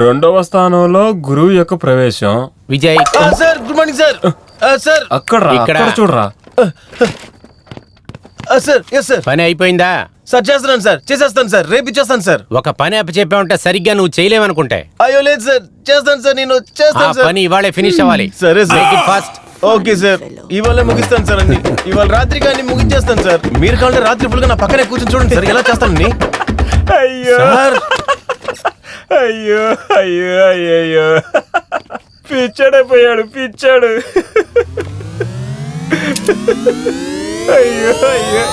రెండవ స్థానంలో గురువు యొక్క ప్రవేశం. Vijay sir good morning sir. Sir ఇక్కడ చూడరా. Sir yes sir. పని అయిపోయిందా? సార్ చేస్తున్నాను సార్, చేసేస్తాను సార్, రేపు ఇచ్చేస్తాను సార్. ఒక పని అప్పచెప్పా ఉంటే సరిగ్గా నువ్వు చేయలేవనుకుంటే. అయ్యో లేదు సార్, చేస్తాను సార్, నేను ఆ చేస్తాను సార్. పని ఇవాళే ఫినిష్ అవ్వాలి. సరే sir. Make it fast. Okay sir, ఇవాళ ముగిస్తాను సార్ అన్ని. ఇవాళ రాత్రి కానీ ముగించేస్తాను సార్. మీరు కావాలంటే రాత్రి ఫుల్గా నా పక్కనే కూర్చొని చూడండి సార్ ఎలా చేస్తానని. అయ్యో సార్ అయ్యో అయ్యో అయ్యో పిచ్చాడైపోయాడు పిచ్చాడు. అయ్యో అయ్యో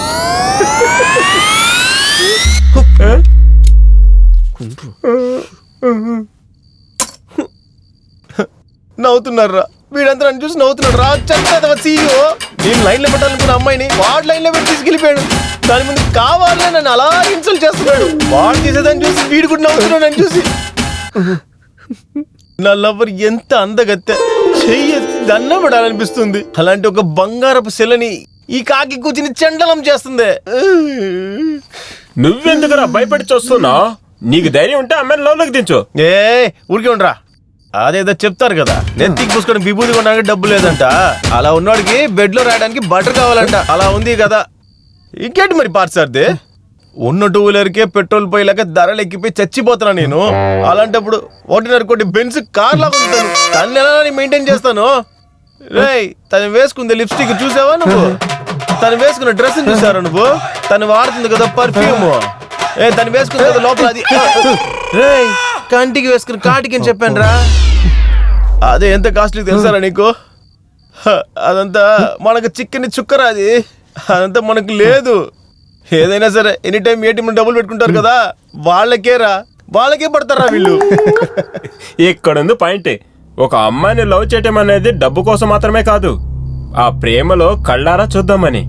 నవ్వుతున్నారా? వీడంతా నన్ను చూసి నవ్వుతున్నాడు రా. చెత్త సీఈఓ. నేను లైన్లో పెట్టాలనుకున్న అమ్మాయిని వాడు లైన్లో పెట్టి తీసుకెళ్ళిపోయాడు. దాని ముందు కావాలనే నన్ను అలా ఇన్సల్ట్ చేస్తున్నాడు. వాడు చేసేదాన్ని చూసి వీడు కూడా నవ్వుతున్నాడు నన్ను చూసి. నా లవర్ ఎంత అందగత్తె, చెయ్యి దండం పడాలనిపిస్తుంది. అలాంటి ఒక బంగారపు శిలని ఈ కాకి కూర్చుని చెండలం చేస్తుంది. నువ్వెందుకురా భయపడి చూస్తున్నావు? నీకు ధైర్యం ఉంటే అమ్మాయిని లోపలికి దించు. ఊరికే ఉండరా. అదేదో చెప్తారు కదా, నెత్తికి పూసుకొని విభూతి కొనడానికి డబ్బు లేదంట. అలా ఉన్నోడికి బెడ్ లో రాయడానికి బటర్ కావాలంట. అలా ఉంది కదా. ఇంకేంటి మరి పార్సార్ది? ఉన్న టూ వీలర్కే పెట్రోల్ పోయేలాక ధరలు ఎక్కిపోయి చచ్చిపోతున్నా నేను. అలాంటప్పుడు 1.5 బెంజ్ కార్ లాగా ఉంటాను. తను ఎలా మెయింటైన్ చేస్తాను? రేయ్, తను వేసుకుంది లిప్స్టిక్ చూసావా నువ్వు? తను వేసుకున్న డ్రెస్ చూసారా నువ్వు? తను వాడుతుంది కదా పర్ఫ్యూమ్. తను వేసుకుంది కదా లోపల అది. రేయ్, కంటికి వేసుకుని కాటికి అని చెప్పాను రా. అదే ఎంత కాస్ట్లీ తెలుసారా నీకు? అదంతా మనకు చిక్కని చుక్కరా. అది అదంతా మనకు లేదు. ఏదైనా సరే ఎనీ టైం ఏటీఎం డబ్బులు పెట్టుకుంటారు కదా, వాళ్ళకే పడతారా వీళ్ళు. ఇక్కడుంది పాయింట్. ఒక అమ్మాయిని లవ్ చేయటం అనేది డబ్బు కోసం మాత్రమే కాదు, ఆ ప్రేమలో కళ్ళారా చూద్దామని.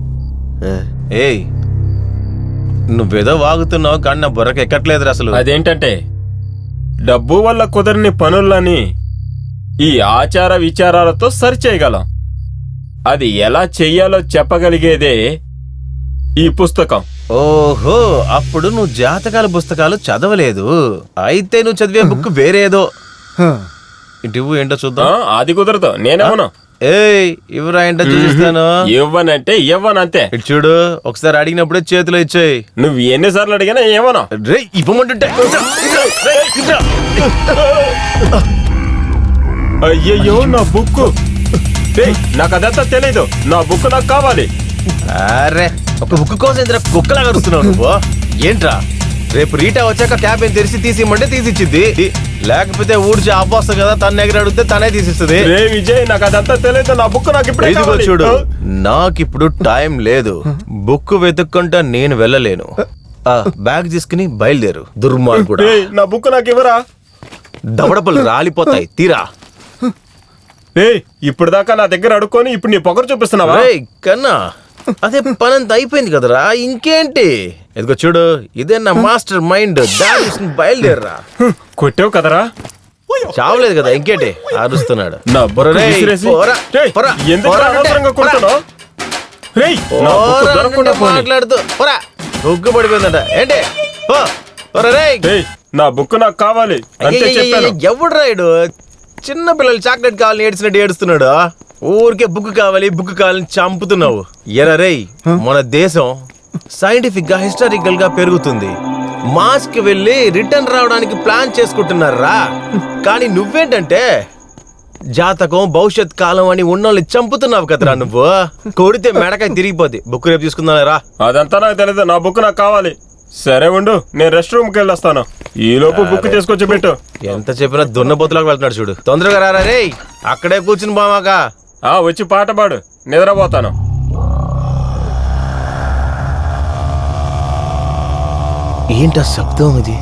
ఏయ్, నువ్వేదో వాగుతున్నావు కానీ నా బుర్రకి ఎక్కట్లేదు అసలు. అదేంటంటే డబ్బు వల్ల కుదరని పనులని ఈ ఆచార విచారాలతో సరిచేయగలం. అది ఎలా చెయ్యాలో చెప్పగలిగేదే ఈ పుస్తకం. ఓహో, అప్పుడు నువ్వు జాతకాల పుస్తకాలు చదవలేదు. అయితే నువ్వు చదివే బుక్ వేరేదో. ఇటు ఏంటో చూద్దాం. అది కుదరదు, నేనేమను. ఏయ్, ఇవ్వరా ఏంటో చూపిస్తాను. ఇవ్వనంటే ఇవ్వనంతే. ఇటు చూడు, ఒకసారి అడిగినప్పుడే చేతిలో ఇచ్చేయి. నువ్వు ఎన్నిసార్లు అడిగినా ఏమను. రే, ఇవ్వమంటుంటే అయ్యయ్యో, నా బుక్. నాకు అదంతా తెలీదు. నా బుక్ నాకు కావాలి. అరే, ఒక బుక్ కోసం ఇంత కుక్కలాగా అరుస్తున్నావు నువ్వు. ఏంట్రా, రేపు రీటా వచ్చాక క్యాబిన్ తెరిచి తీసిమ్మంటే తీసిచ్చింది. లేకపోతే ఊడ్చి అవ్వస్తా కదా, తన దగ్గర అడిగితే తనే తీసిస్తుంది. రే విజయ్, నాకు అదంతా తెలియదు. నా బుక్ నాకు ఇప్పుడు ఇదిగో చూడు, నాకిప్పుడు టైం లేదు. బుక్ వెతుక్కుంటా నేను వెళ్ళలేను. బ్యాగ్ తీసుకుని బయలుదేరు. దుర్మార్గుడా, నా బుక్ నాకు ఇవ్వరా. దవడపలు రాలిపోతాయి, తీరా. ఇప్పుడు దాకా నా దగ్గర అడుక్కొని ఇప్పుడు నీ పొగరు చూపిస్తున్నావా? కన్నా, అదే పనంత అయిపోయింది కదరా, ఇంకేంటి? ఇదిగో చూడు, ఇదే నా మాస్టర్ మైండ్. దాని బయలుదేరరా. కొట్టావు కదరా. చావలేదు కదా, ఇంకేంటి అరుస్తున్నాడు. నా బుర్ర మాట్లాడుతూ బుక్ పడిపోయిందట. ఏంటి? నా బుక్ నాకు కావాలి. ఎవడు రాయుడు? చిన్న పిల్లలు చాక్లెట్ కావాలని ఏడ్చినట్టు ఏడుస్తున్నాడు. ఊరికే బుక్ కావాలని చంపుతున్నావు. ఎరా రేయ్, మన దేశం సైంటిఫిక్ గా హిస్టారికల్ గా పెరుగుతుంది. మాస్ కి వెళ్ళి రిటర్న్ రావడానికి ప్లాన్ చేసుకుంటున్నారా. కానీ నువ్వేంటంటే జాతకం, భవిష్యత్ కాలం అని ఉన్నోళ్ళని చంపుతున్నావు కదరా నువ్వు. కొడితే మెడకాయ తిరిగిపోద్ది. బుక్ రేపు తీసుకుందా రా. అదంతా నాకు తెలియదు. నా బుక్ నాకు కావాలి. సరే ఉండు, నేను రెస్ట్ రూమ్ కి వెళ్ళొస్తాను. ఈ లోపు బుక్ తీసుకొచ్చి పెట్టు. ఎంత చెప్పినా దున్నపోతులాగా వెళ్తున్నాడు చూడు. తొందరగా రారా రేయ్, అక్కడే కూర్చుని బామాక. వచ్చి పాట పాడు, నిద్రపోతాను. ఏంటా శబ్దం ఇది?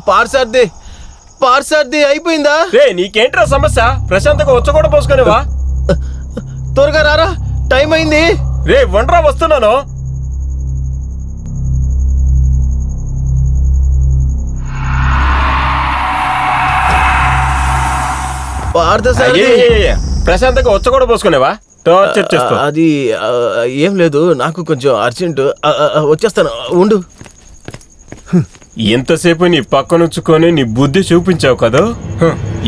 పార్సార్ది అయిపోయిందా? నీకేంట్రా సమస్య? ప్రశాంతంగా వచ్చ కూడా పోసుకునేవా? త్వరగా రారా, టైం అయింది. వండ్రా, వస్తున్నాను. ప్రశాంతంగా వచ్చ కూడా పోసుకునేవా? టార్చర్ చేస్తావు. అది ఏం లేదు, నాకు కొంచెం అర్జెంటు. వచ్చేస్తాను, ఉండు. ఎంతసేపు నీ పక్కనుంచుకొని నీ బుద్ధి చూపించావు కదా,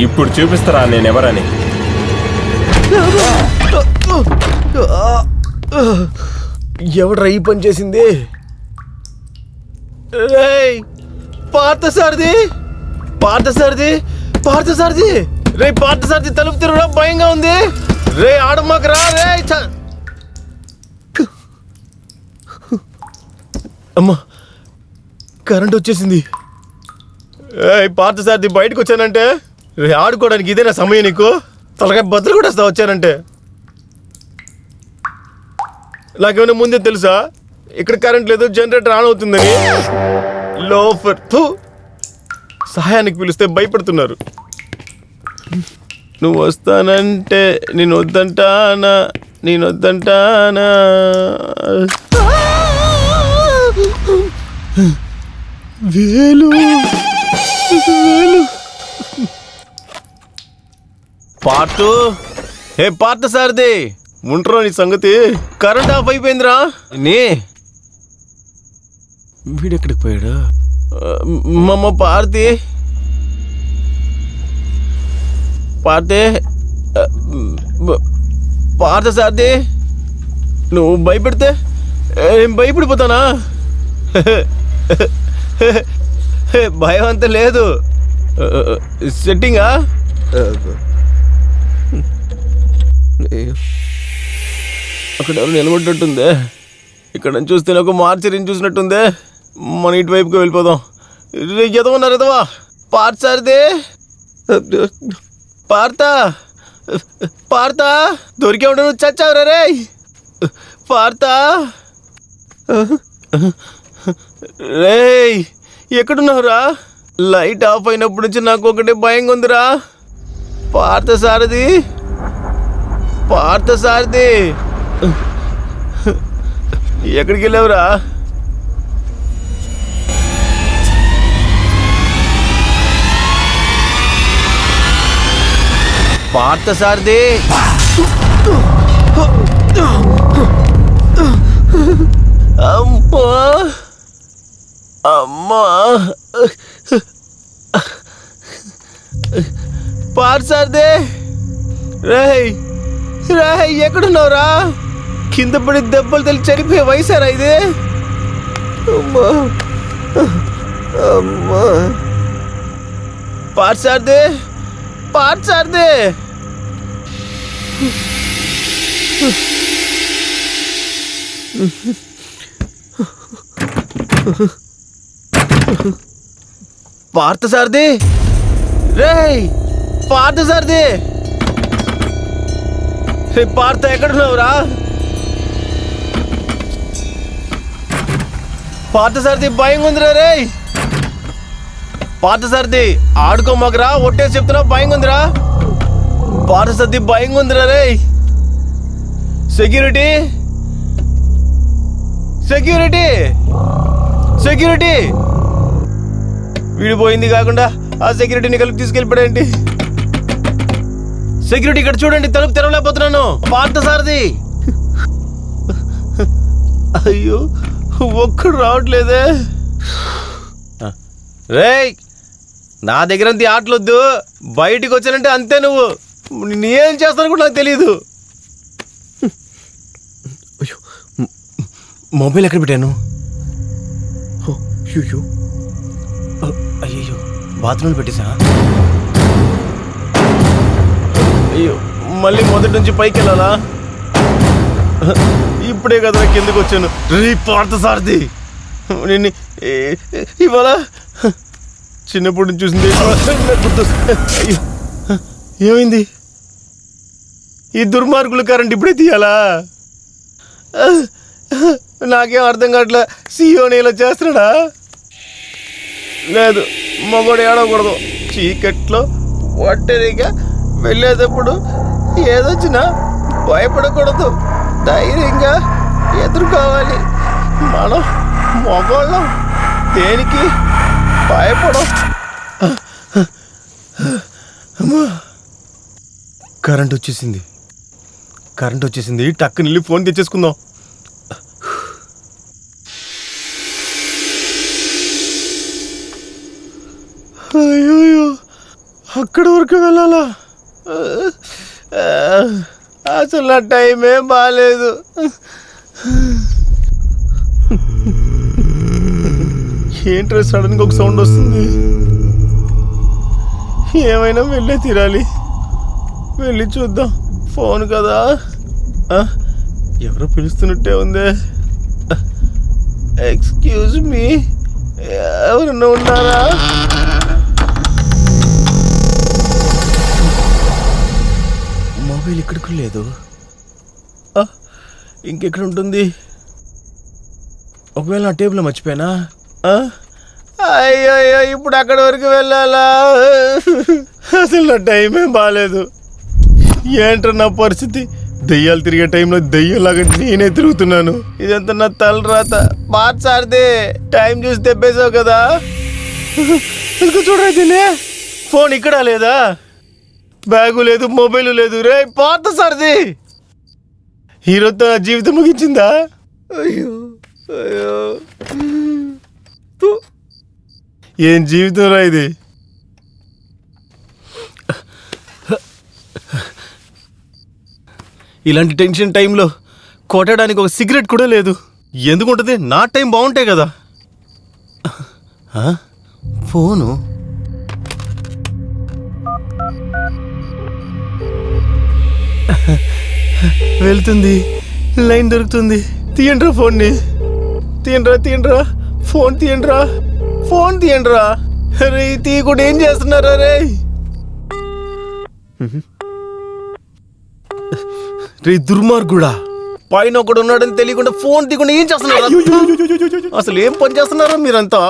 ఇప్పుడు చూపిస్తారా నేనెవరని. ఎవడ్రా ఈ పని చేసింది? రేయ్ పార్థసారథి, పార్థసారథి, పార్థసారథి, రే పార్థసారథి, తలుపు తెరవడం భయంగా ఉంది. రే ఆడమ్మకరా రే. అమ్మా, కరెంట్ వచ్చేసింది. పార్థసారథి, బయటకు వచ్చానంటే రే ఆడుకోవడానికి ఇదేనా సమయం నీకు? తలకాయ బద్దలు కూడా వస్తా వచ్చానంటే. నాకేమైనా ముందే తెలుసా ఇక్కడ కరెంట్ లేదు, జనరేటర్ ఆన్ అవుతుందని? లోఫర్ సహాయానికి పిలిస్తే భయపడుతున్నారు. నువ్వు వస్తానంటే నేను వద్దంటానా, నేను వద్దంటానా? వేలు వేలు. పార్టు, హే పార్థసారథి, ఉంటరా నీ సంగతి? కరెంట్ ఆఫ్ అయిపోయిందిరా. నీ వీడెక్కడికి పోయాడు? మమ్మ పార్థి, పార్థి, పార్థసారథి, నువ్వు భయపెడితే భయపడిపోతానా? భయం అంత లేదు. సెట్టింగా? అక్కడ ఎవరు నిలబడ్డట్టుందే. ఇక్కడ చూస్తే ఒక మార్చరిని చూసినట్టుందే. మన ఇటువైపుకి వెళ్ళిపోదాం. ఎదవన్నారు ఎదవా. పార్థసారథి, పార్థ, పార్థ, దొరికే ఉండ, నువ్వు చచ్చావురా రే. పార్థ రేయ్, ఎక్కడున్నావురా? లైట్ ఆఫ్ అయినప్పటి నుంచి నాకు ఒకటే భయంగా ఉందిరా. పార్థసారథి, పార్థసారథి, ఎక్కడికి వెళ్ళావురా? పార్థసారథి, అమ్మా అమ్మా, పార్థసారథి, రేయ్ రేయ్, ఎక్కడున్నావురా? కింద పడి దెబ్బలు తెలిసి చనిపోయే వయసారా ఇది? అమ్మా అమ్మా. పార్థసారథి, పార్థసారథి, పార్థసారథి, రేయ్ పార్థసారథి, పార్థ ఎక్కడున్నావురా? పార్థసారథి, భయంగా ఉందిరా రేయ్. పార్థసారథి, ఆడుకోమాకరా, ఒట్టేసి చెప్తున్నావు, భయంగా ఉందిరా. పార్థసారథి, భయంగా ఉందిరా రేయ్. Security, security, security. వీడిపోయింది కాకుండా ఆ సెక్యూరిటీని కలిపి తీసుకెళ్ళిపోయాడేంటి? సెక్యూరిటీ, ఇక్కడ చూడండి, తలుపు తెరవలేకపోతున్నాను. పార్థసారథి, అయ్యో ఒక్కడు రావట్లేదే. రేయ్, నా దగ్గర అంత ఆటలొద్దు. బయటికి వచ్చానంటే అంతే. నువ్వు నేనేం చేస్తాను కూడా నాకు తెలియదు. అయ్యో, మొబైల్ ఎక్కడ పెట్టాను? అయ్యో అయ్యో, బాత్రూంలో పెట్టేసా? అయ్యో, మళ్ళీ మొదటి నుంచి పైకి వెళ్ళాలా? ఇప్పుడే కదా కిందకు వచ్చాను. రే పార్థసారథి, నిన్ను ఇవాళ చిన్నప్పుడు నుంచి చూసింది. అయ్యో, ఏమైంది? ఈ దుర్మార్గులు కరెంట్ ఇప్పుడే తీయాలా? నాకేం అర్థం కావట్లే. సీఓని ఇలా చేస్తున్నాడా? లేదు, మగోడు ఏడవకూడదు. చీకట్లో ఒంటరిగా వెళ్ళేటప్పుడు ఏదొచ్చినా భయపడకూడదు. ధైర్యంగా ఎదుర్కోవాలి. మనం మగోళ్ళం, దేనికి భయపడం. కరెంట్ వచ్చేసింది. కరెంట్ వచ్చేసింది, టక్కుని వెళ్ళి ఫోన్ తెచ్చేసుకుందాం. అయ్యో, అక్కడి వరకు వెళ్ళాలా? అసలు నా టైం ఏం బాగాలేదు. ఏంట్రా సడన్గా ఒక సౌండ్ వస్తుంది? ఏమైనా వెళ్ళే తీరాలి. వెళ్ళి చూద్దాం. ఫోన్ కదా, ఎవరో పిలుస్తున్నట్టే ఉందే. ఎక్స్క్యూజ్ మీ, ఎవరన్నా ఉన్నారా? మొబైల్ ఇక్కడికి లేదు. ఇంకెక్కడ ఉంటుంది? ఒకవేళ నా టేబుల్ మర్చిపోయానా? అయ్యో, ఇప్పుడు అక్కడి వరకు వెళ్ళాలా? అసలు నా టైం ఏం బాగాలేదు. ఏంట్రా నా పరిస్థితి? దెయ్యాలు తిరిగే టైంలో దెయ్యంలాగా నేనే తిరుగుతున్నాను. ఇదంతా నా తలరాత. మార్చారిదే, టైం చూసి తెప్పేసావు కదా. ఇంకా చూడరా, ఫోన్ ఇక్కడ లేదా? బ్యాగు లేదు, మొబైల్ లేదు. రే పాత సార్ది, హీరోతో నా జీవితం ముగించిందా? అయ్యో అయ్యో, ఏం జీవితం రా ఇది. ఇలాంటి టెన్షన్ టైంలో కొట్టడానికి ఒక సిగరెట్ కూడా లేదు. ఎందుకుంటుంది? నా టైం బాగుంటాయి కదా. ఫోను వెళ్తుంది, లైన్ దొరుకుతుంది. తీయండ్రా ఫోన్ని, తీయండ్రా, ఫోన్ తీయండ్రా. అరే తీయకుండా ఏం చేస్తున్నారా రే? రే దుర్మార్గుడా, పైన ఒకడు ఉన్నాడని తెలియకుండా ఫోన్ తీయకుండా ఏం చేస్తున్నారు? అసలు ఏం పని చేస్తున్నారా మీరంతా?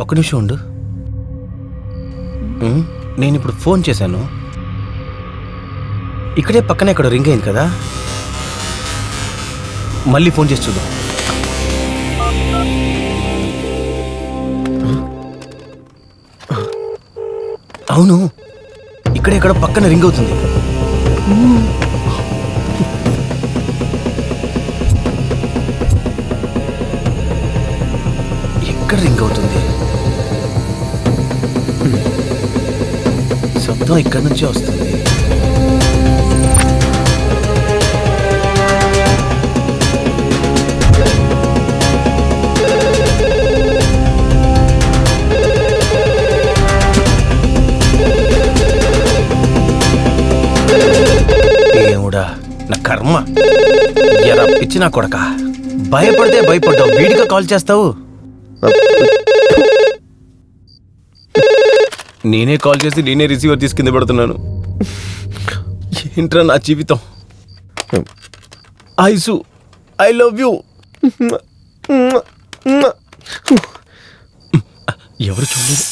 ఒక నిమిషం ఉండు. నేను ఇప్పుడు ఫోన్ చేశాను, ఇక్కడే పక్కనే ఇక్కడ రింగ్ అయింది కదా. మళ్ళీ ఫోన్ చేసి చూద్దాం. అవును, ఇక్కడే ఇక్కడ పక్కన రింగ్ అవుతుంది. ఎక్కడ రింగ్ అవుతుంది? శబ్దం ఇక్కడి నుంచే వస్తుంది. నా కర్మ, ఎరా పిచ్చి నా కొడక. భయపడితే భయపడ్డావు, వీడిగా కాల్ చేస్తావు. నేనే కాల్ చేసి నేనే రిసీవర్ తీసి కింద పెడుతున్నాను. ఏంట్రా నా జీవితం. Ice, I love you. ఎవరు చూడలేదు.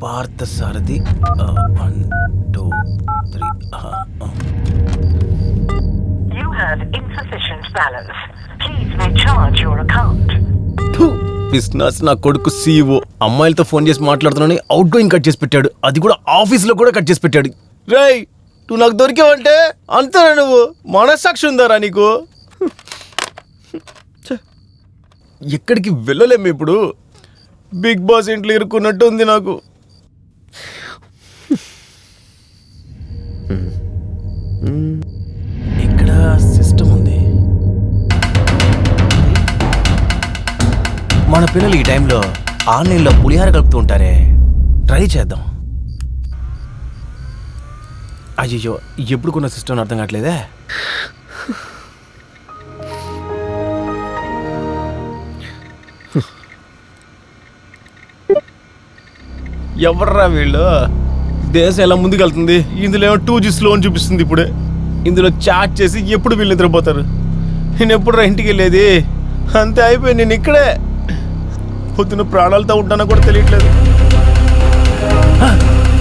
Parthasarathi 1 2 3. You have insufficient balance. Please recharge your account. Business నా కొడుకు CEO అమ్మాయిలతో ఫోన్ చేసి మాట్లాడుతున్నాను, అవుట్ గోయింగ్ కట్ చేసి పెట్టాడు. అది కూడా ఆఫీస్లో కూడా కట్ చేసి పెట్టాడు. రేయ్, నువ్వు నాకు దొరికావంటే అంతేనా? నువ్వు మనస్సాక్షి ఉందారా నీకు? ఎక్కడికి వెళ్ళలేము ఇప్పుడు. బిగ్ బాస్ ఇంట్లో ఇరుక్కున్నట్టు ఉంది నాకు. ఇక్కడ సిస్టమ్ ఉంది. మన పిల్లలు ఈ టైంలో ఆన్లైన్లో పులిహార కలుపుతూ ఉంటారే, ట్రై చేద్దాం. అయ్యో, ఎప్పుడు కొన్న సిస్టమ్ అర్థం కావట్లేదే. ఎవర్రా వీళ్ళు? దేశం ఎలా ముందుకెళ్తుంది? ఇందులో ఏమో 2G స్లో అని చూపిస్తుంది. ఇప్పుడే ఇందులో చాట్ చేసి ఎప్పుడు వీళ్ళు నిద్రపోతారు? నేను ఎప్పుడు ఇంటికి వెళ్ళేది? అంతే అయిపోయింది. నేను ఇక్కడే పొద్దున్న ప్రాణాలతో ఉంటానో కూడా తెలియట్లేదు.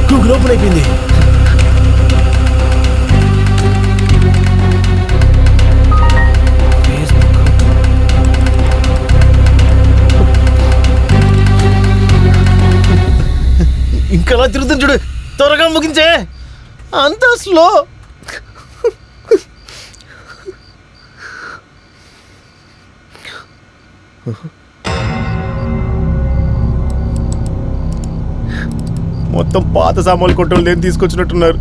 గూగుల్ ఓపెన్ అయిపోయింది. కిక్ అలా తిరుగుతుంది చూడు, త్వరగా ముగించే. అంత స్లో. మొత్తం పాత సామాన్లు కొట్టలు నేను తీసుకొచ్చినట్టున్నారు.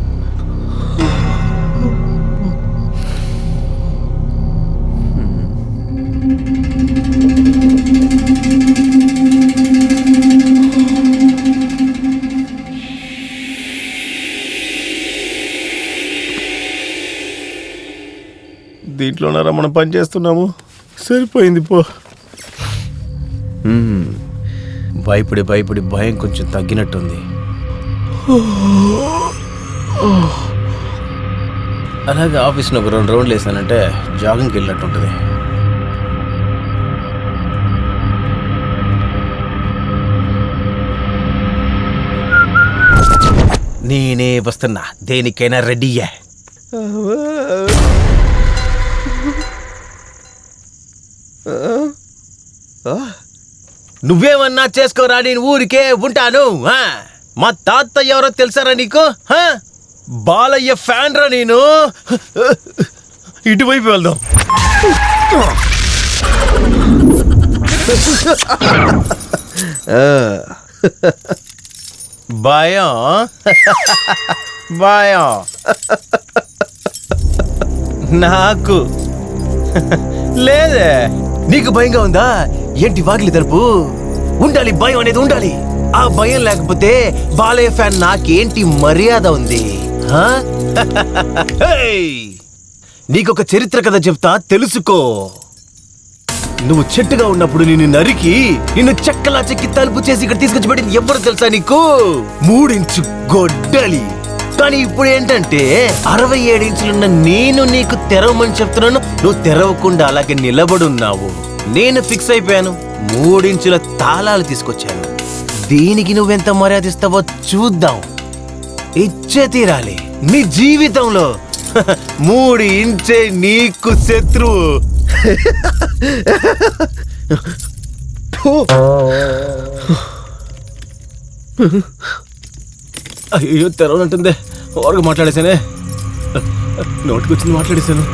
దీంట్లోనారా మనం పని చేస్తున్నాము. సరిపోయింది పో. భయపడి భయపడి భయం కొంచెం తగ్గినట్టుంది. అలాగే ఆఫీస్లో ఒక 2 రౌండ్లు వేసానంటే జాగింగ్కి వెళ్ళినట్టు ఉంటుంది. నేనే వస్తున్నా, దేనికైనా రెడీయే. నువ్వేమన్నా చేసుకోరా, నేను ఊరికే ఉంటాను. మా తాత ఎవరో తెలుసారా నీకు? బాలయ్య ఫ్యాన్ రా నేను. ఇటువైపు వెళ్దాం. భయం భయం నాకు లేదే. నీకు భయంగా ఉందా ఏంటి? వాకిలి తలుపు ఉండాలి, భయం అనేది ఉండాలి. ఆ భయం లేకపోతే బాలయ్య ఫ్యాన్ నాకేంటి మర్యాద ఉంది? నీకొక చరిత్ర కథ చెప్తా, తెలుసుకో. నువ్వు చెట్టుగా ఉన్నప్పుడు నిన్ను నరికి నిన్ను చెక్కలా చెక్కి తలుపు చేసి ఇక్కడ తీసుకొచ్చి పెట్టింది ఎవరు తెలుసా నీకు? 3 ఇంచు గొడ్డలి. కానీ ఇప్పుడు ఏంటంటే 67 ఇంచులున్న నేను నీకు తెరవమని చెప్తున్నాను, నువ్వు తెరవకుండా అలాగే నిలబడున్నావు. నేను ఫిక్స్ అయిపోయాను, 3 ఇంచుల తాళాలు తీసుకొచ్చాను. దీనికి నువ్వెంత మర్యాద ఇస్తావో చూద్దాం. ఇచ్చే తీరాలి. నీ జీవితంలో 3 ఇంచే నీకు శత్రువు. అయ్యో తెరవనంటుందే. ఓరగా మాట్లాడేశానే, నోటికొచ్చింది మాట్లాడేశాను.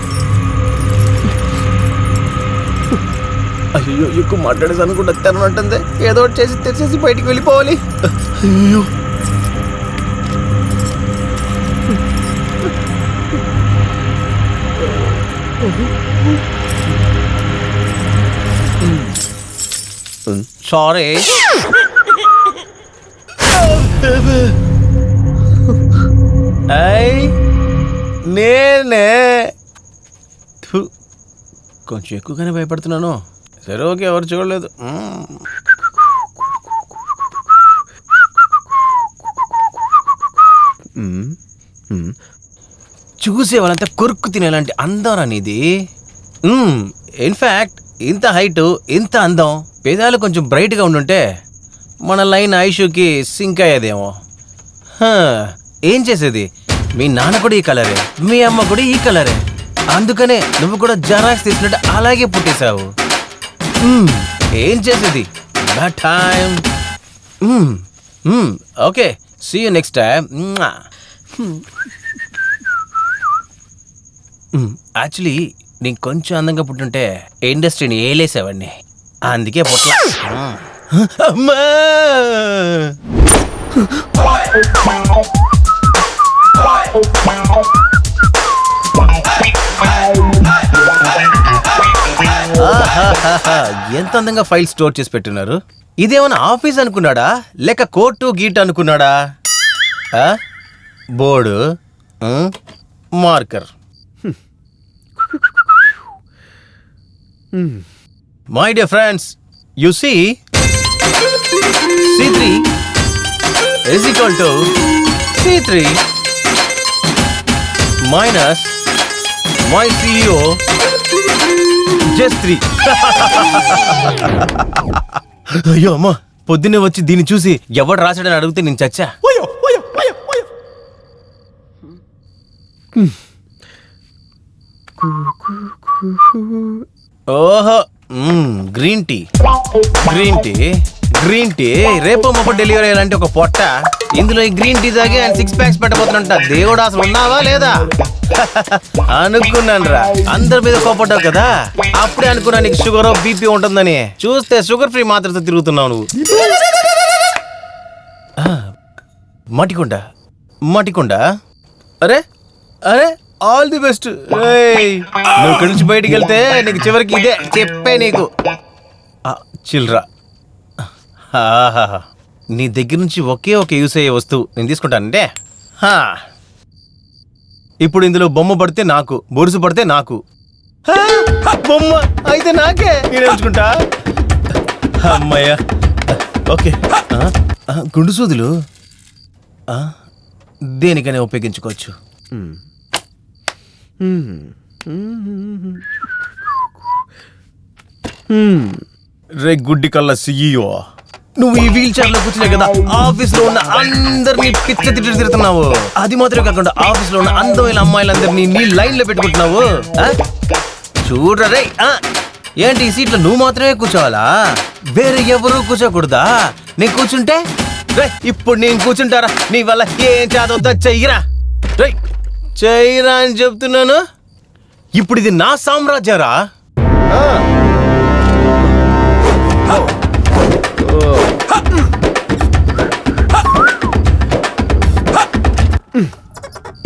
అయ్యో ఎక్కువ మాట్లాడేసాను అనుకుంటా. తెరవనంటుందే, ఏదో ఒకటి చేసి తెరిచేసి బయటికి వెళ్ళిపోవాలి. అయ్యో సారీ. నేనే కొంచెం ఎక్కువగానే భయపడుతున్నాను. సరే ఓకే, ఎవరు చూడలేదు. చూసే వాళ్ళంతా కొరుక్కు తినేలాంటి అందం అనేది. ఇన్ఫ్యాక్ట్ ఇంత హైట్, ఇంత అందం, పేదాలు కొంచెం బ్రైట్గా ఉండుంటే మన లైన్ ఐషుకి సింక్ అయ్యేదేమో. ఏం చేసేది, మీ నాన్న కూడా ఈ కలరే, మీ అమ్మ కూడా ఈ కలరే. అందుకనే నువ్వు కూడా జరాక్స్ తీసినట్టు అలాగే పుట్టేశావు. ఏం చేసేది, bad time. Okay, see you next time. Actually నేను కొంచెం అందంగా పుట్టుంటే ఇండస్ట్రీని ఏలేసేవాడిని, అందుకే పుట్ల. అమ్మా ఎంత అందంగా ఫైల్ స్టోర్ చేసి పెట్టున్నారు. ఇదేమన్నా ఆఫీస్ అనుకున్నాడా లేక కోర్టు గీట్ అనుకున్నాడా? Board, marker. My dear friends, you see, C3 is equal to C3 minus my CEO just 3. అయ్యో అమ్మా, పొద్దున్నే వచ్చి దీన్ని చూసి ఎవడు రాశాడని అడిగితే నేను చచ్చా. ఓహో, green tea green tea green tea. రేపు మొప్ప డెలివరీ అయ్యాలంటే ఒక పొట్ట ఇందులో ఈ గ్రీన్ టీ తాగి ఆయన 6 ప్యాక్స్ పెట్టబోతున్నంట. దేవుడు అసలు ఉన్నావా లేదా? అనుకున్నాను రా, అందరి మీద కోపడ్డావు కదా, అప్పుడే అనుకున్నా నీకు షుగర్ బీపీ ఉంటుందని. చూస్తే షుగర్ ఫ్రీ మాత్రతో తిరుగుతున్నావు నువ్వు. మటికొండ మటికొండ, అరే అరే ఆల్ ది బెస్ట్. నువ్వు ఇక్కడి నుంచి బయటికి వెళ్తే నీకు చివరికి ఇదే చెప్పే నీకు. చిల్రా, నీ దగ్గర నుంచి ఒకే ఒక యూస్ అయ్యే వస్తువు నేను తీసుకుంటానంటే. ఇప్పుడు ఇందులో బొమ్మ పడితే నాకు, బొరుసు పడితే నాకు. బొమ్మ అయితే నాకే, నేను ఎంచుకుంటా. అమ్మయ్యా, ఓకే. గుండు సూదులు దేనికైనా ఉపయోగించుకోవచ్చు. రే గుడ్డి కళ్ళ సిఇఓ, నువ్వు ఈ వీల్ చైర్ లో కూర్చునే కదా ఆఫీస్ లో ఉన్న అందరినీ పిచ్చ తిట్టి తిడుతున్నావు. అది మాత్రమే కాకుండా ఆఫీస్ లో ఉన్న అందమైన అమ్మాయిలందరినీ నీ లైన్ లో పెట్టుకుంటున్నావు. చూడరా రే, ఏంటి ఈ సీట్లో నువ్వు మాత్రమే కూర్చోవాలా? వేరే ఎవరు కూర్చోకూడదా? నేను కూర్చుంటే రే, ఇప్పుడు నేను కూర్చుంటారా? నీ వల్ల ఏం చదవద్దా? చెయ్యరా రే, చెయ్యరా అని చెప్తున్నాను. ఇప్పుడు ఇది నా సామ్రాజ్యరా.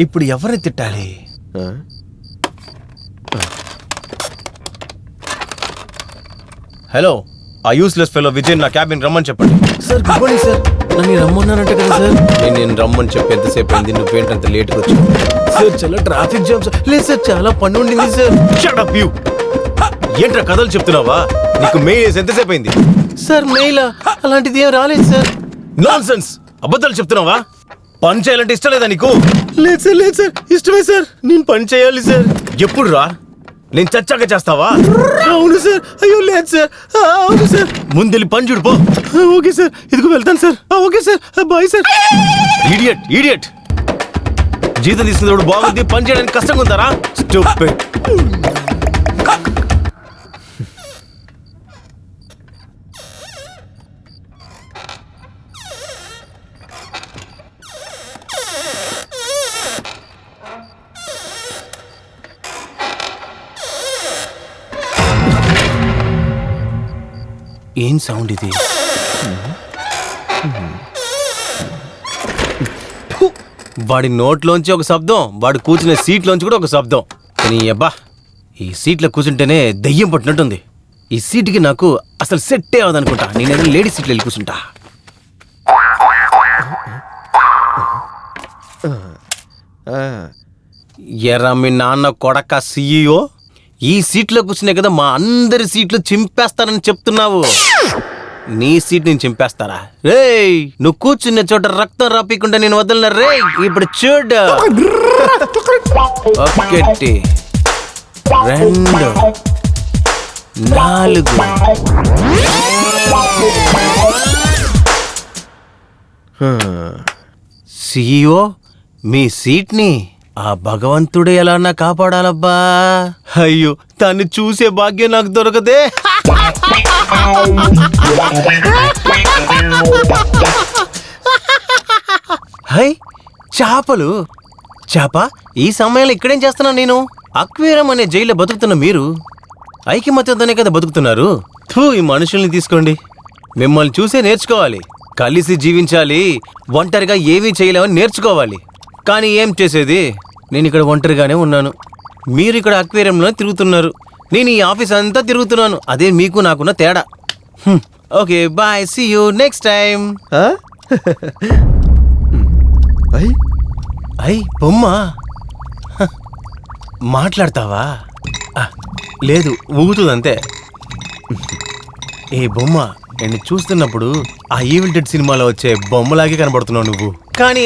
ఇప్పుడు ఎవరిని తిట్టాలి? హలో, ఆ యూస్లెస్ ఫెలో విజయ్ నా క్యాబిన్ రమ్మని చెప్పండి. సార్ గుడ్ మార్నింగ్ సార్, నన్ను రమ్మన్నానంట కదా సార్. నేను రమ్మని చెప్పి ఎంతసేపు అయింది, నువ్వేంటంత లేట్గా వచ్చావు? సార్ చాలా ట్రాఫిక్ జామ్ సార్. లేదు సార్, చాలా పని ఉండింది సార్. Shut up you. ఏంట్రా కథలు చెప్తున్నావా? నీకు మెయిల్ ఎంతసేపు అయింది? సార్ మెయిల్ అలాంటిది ఏం రాలేదు సార్. నాన్ సెన్స్, అబద్ధాలు చెప్తున్నావా? పని చేయాలంటే ఇష్టం లేదా నీకు? లేదు సార్, లేదు సార్, ఇష్టమే సార్. నేను పని చేయాలి సార్. ఎప్పుడు రా? నేను చచ్చాక చేస్తావా? అవును సార్. అయ్యో లేదు సార్. అవును సార్. ముందెళ్ళి పని చూడిపో. ఓకే సార్, ఇదిగో వెళ్తాను సార్. Okay sir, bye sir. Idiot idiot, జీతం తీసుకునేవాడు బాగుంది, పని చేయడానికి కష్టంగా ఉందారా? స్టూపిడ్. ఏం సౌండ్ ఇది? వాడి నోట్లోంచి ఒక శబ్దం, వాడు కూర్చునే సీట్లోంచి కూడా ఒక శబ్దం. కానీ అబ్బా, ఈ సీట్లో కూర్చుంటేనే దయ్యం పట్టినట్టుంది. ఈ సీటుకి నాకు అసలు సెట్టే అవదనుకుంటా. నేనేదో లేడీ సీట్లో వెళ్ళి కూర్చుంటా. ఎరా మీ నాన్న కొడక సిఇఓ, ఈ సీట్లో కూర్చునే కదా మా అందరి సీట్లు చింపేస్తానని చెప్తున్నావు. నీ సీట్ నేను చింపేస్తారా? రేయ్, నువ్వు కూర్చున్న చోట రక్తం రాపీకుండా నేను వదలన రే. ఇప్పుడు చూడు, 1 2 4. సిఇఓ, మీ సీట్ని ఆ భగవంతుడే ఎలా నా కాపాడాలబ్బా. అయ్యో, దాన్ని చూసే భాగ్యం నాకు దొరకదే. హై, చేపలు. చేప, ఈ సమయంలో ఇక్కడేం చేస్తున్నా నేను? అక్వేరియం అనే జైల్లో బతుకుతున్న మీరు ఐకమత్యంతోనే కదా బతుకుతున్నారు. ఈ మనుషుల్ని తీసుకోండి. మిమ్మల్ని చూసే నేర్చుకోవాలి. కలిసి జీవించాలి, ఒంటరిగా ఏమీ చేయలేమని నేర్చుకోవాలి. కానీ ఏం చేసేది, నేను ఇక్కడ ఒంటరిగానే ఉన్నాను. మీరు ఇక్కడ అక్వేరియంలో తిరుగుతున్నారు, నేను ఈ ఆఫీస్ అంతా తిరుగుతున్నాను. అదే మీకు నాకున్న తేడా. Okay bye, see you next time. అయ్ బొమ్మ, మాట్లాడతావా? లేదు, ఊగుతుందంతే. ఏ బొమ్మ, నేను చూస్తున్నప్పుడు ఆ ఈవిల్ డెడ్ సినిమాలో వచ్చే బొమ్మలాగే కనబడుతున్నావు నువ్వు. కానీ